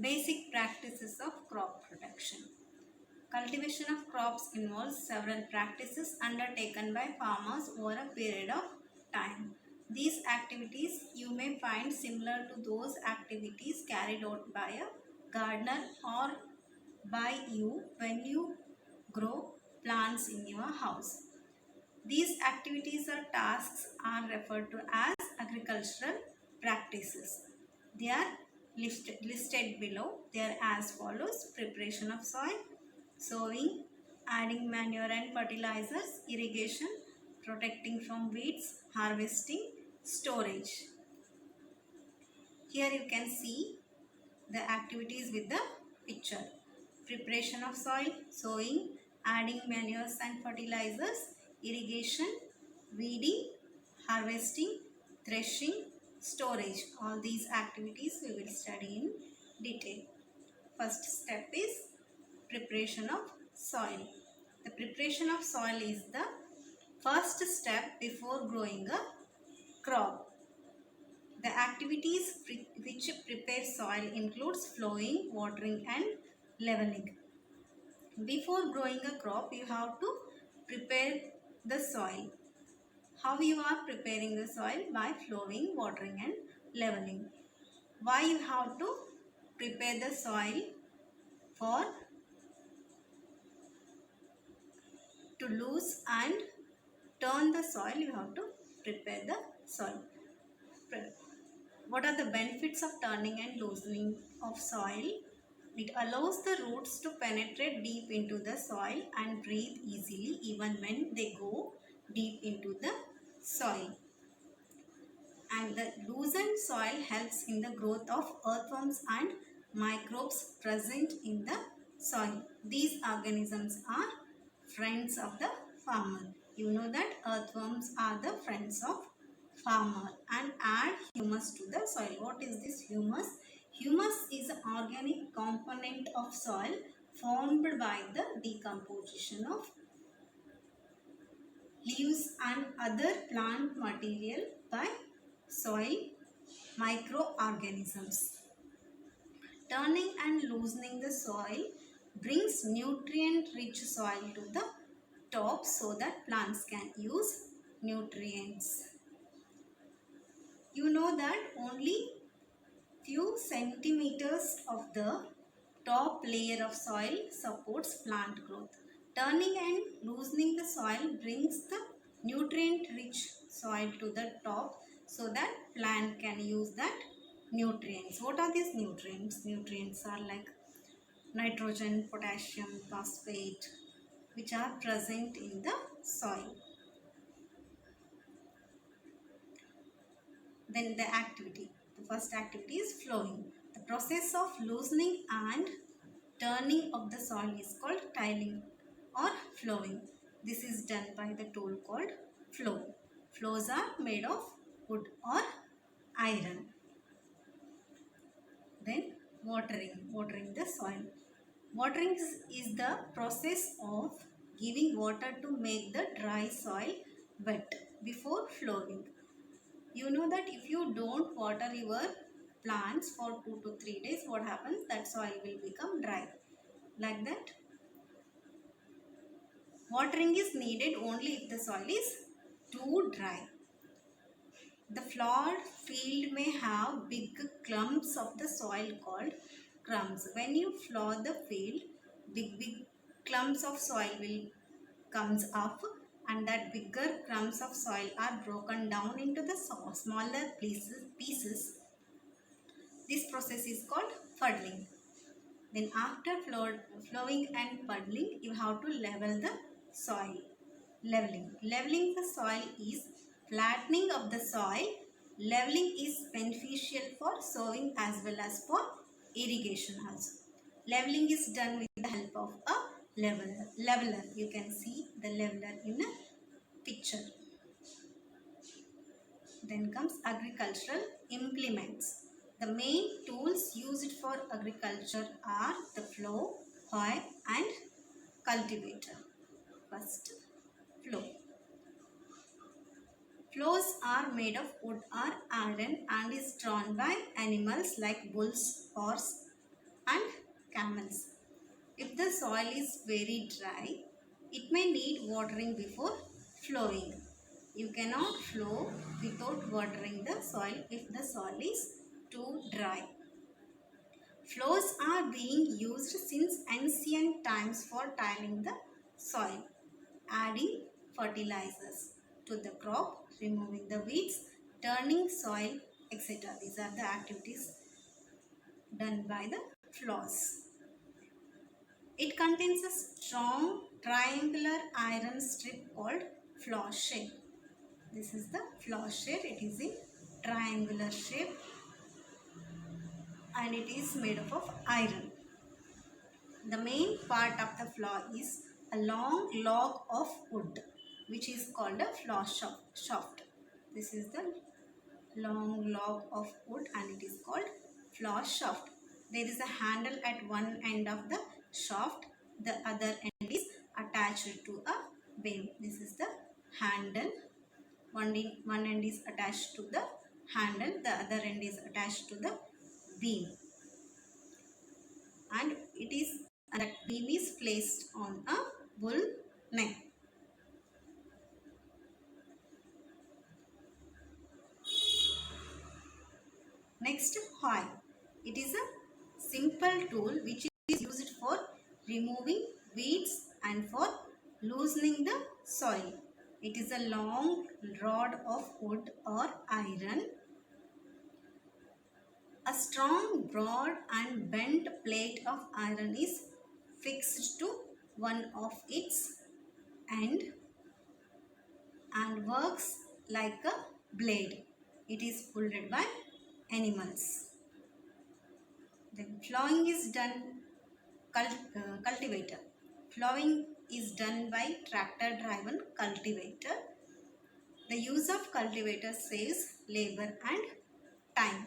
Basic practices of crop protection. Cultivation of crops involves several practices undertaken by farmers over a period of time. These activities you may find similar to those activities carried out by a gardener or by you when you grow plants in your house. These activities or tasks are referred to as agricultural practices. They are listed below. They are as follows: preparation of soil, sowing, adding manure and fertilizers, irrigation, protecting from weeds, harvesting, storage. Here you can see the activities with the picture. Preparation of soil, sowing, adding manures and fertilizers, irrigation, weeding, harvesting, threshing, storage. All these activities we will study in detail. First step is preparation of soil. The preparation of soil is the first step before growing a crop. The activities which prepare soil includes plowing, watering and leveling. Before growing a crop, you have to prepare the soil. How you are preparing the soil? By plowing, watering and leveling. Why you have to prepare the soil? For to lose and turn the soil, you have to prepare the soil. What are the benefits of turning and loosening of soil? It allows the roots to penetrate deep into the soil and breathe easily even when they go deep into the soil. And the loosened soil helps in the growth of earthworms and microbes present in the soil. These organisms are friends of the farmer. You know that earthworms are the friends of farmer and add humus to the soil. What is this humus? Humus is an organic component of soil formed by the decomposition of leaves and other plant material by soil microorganisms. Turning and loosening the soil brings nutrient-rich soil to the top so that plants can use nutrients. You know that only few centimeters of the top layer of soil supports plant growth. Turning and loosening the soil brings the nutrient-rich soil to the top so that plant can use that nutrients. What are these nutrients? Nutrients are like nitrogen, potassium, phosphate, which are present in the soil. Then the activity. The first activity is flowing. The process of loosening and turning of the soil is called tilling or flowing. This is done by the tool called flow. Flows are made of wood or iron. Then watering the soil. Watering is the process of giving water to make the dry soil wet before flowing. You know that if you don't water your plants for 2 to 3 days, what happens? That soil will become dry. Like that. Watering is needed only if the soil is too dry. The flawed field may have big clumps of the soil called crumbs. When you plow the field, big clumps of soil will comes up, and that bigger crumbs of soil are broken down into the smaller pieces. This process is called puddling. Then after flowing and puddling, you have to level the soil. Leveling the soil is flattening of the soil. Leveling is beneficial for sowing as well as for irrigation also. Leveling is done with the help of a leveler. You can see the leveler in a picture. Then comes agricultural implements. The main tools used for agriculture are the plow, hoe and cultivator. First, plow. Plows are made of wood or iron and is drawn by animals like bulls, horse, and camels. If the soil is very dry, it may need watering before flowing. You cannot flow without watering the soil if the soil is too dry. Flows are being used since ancient times for tilling the soil, adding fertilizers to the crop, removing the weeds, turning soil, etc. These are the activities done by the flows. It contains a strong triangular iron strip called flaw shell. This is the flaw shell. It is in triangular shape and it is made up of iron. The main part of the flaw is a long log of wood which is called a flaw shaft. This is the long log of wood and it is called flaw shaft. There is a handle at one end of the shaft. The other end is attached to a beam. This is the handle. One end is attached to the handle. The other end is attached to the beam. And that beam is placed on a bull neck. Next, hoe. It is a simple tool which is used for removing weeds and for loosening the soil. It is a long rod of wood or iron. A strong, broad and bent plate of iron is fixed to one of its end and works like a blade. It is pulled by animals. Then plowing is done cultivator. Plowing is done by tractor driven cultivator. The use of cultivator saves labor and time.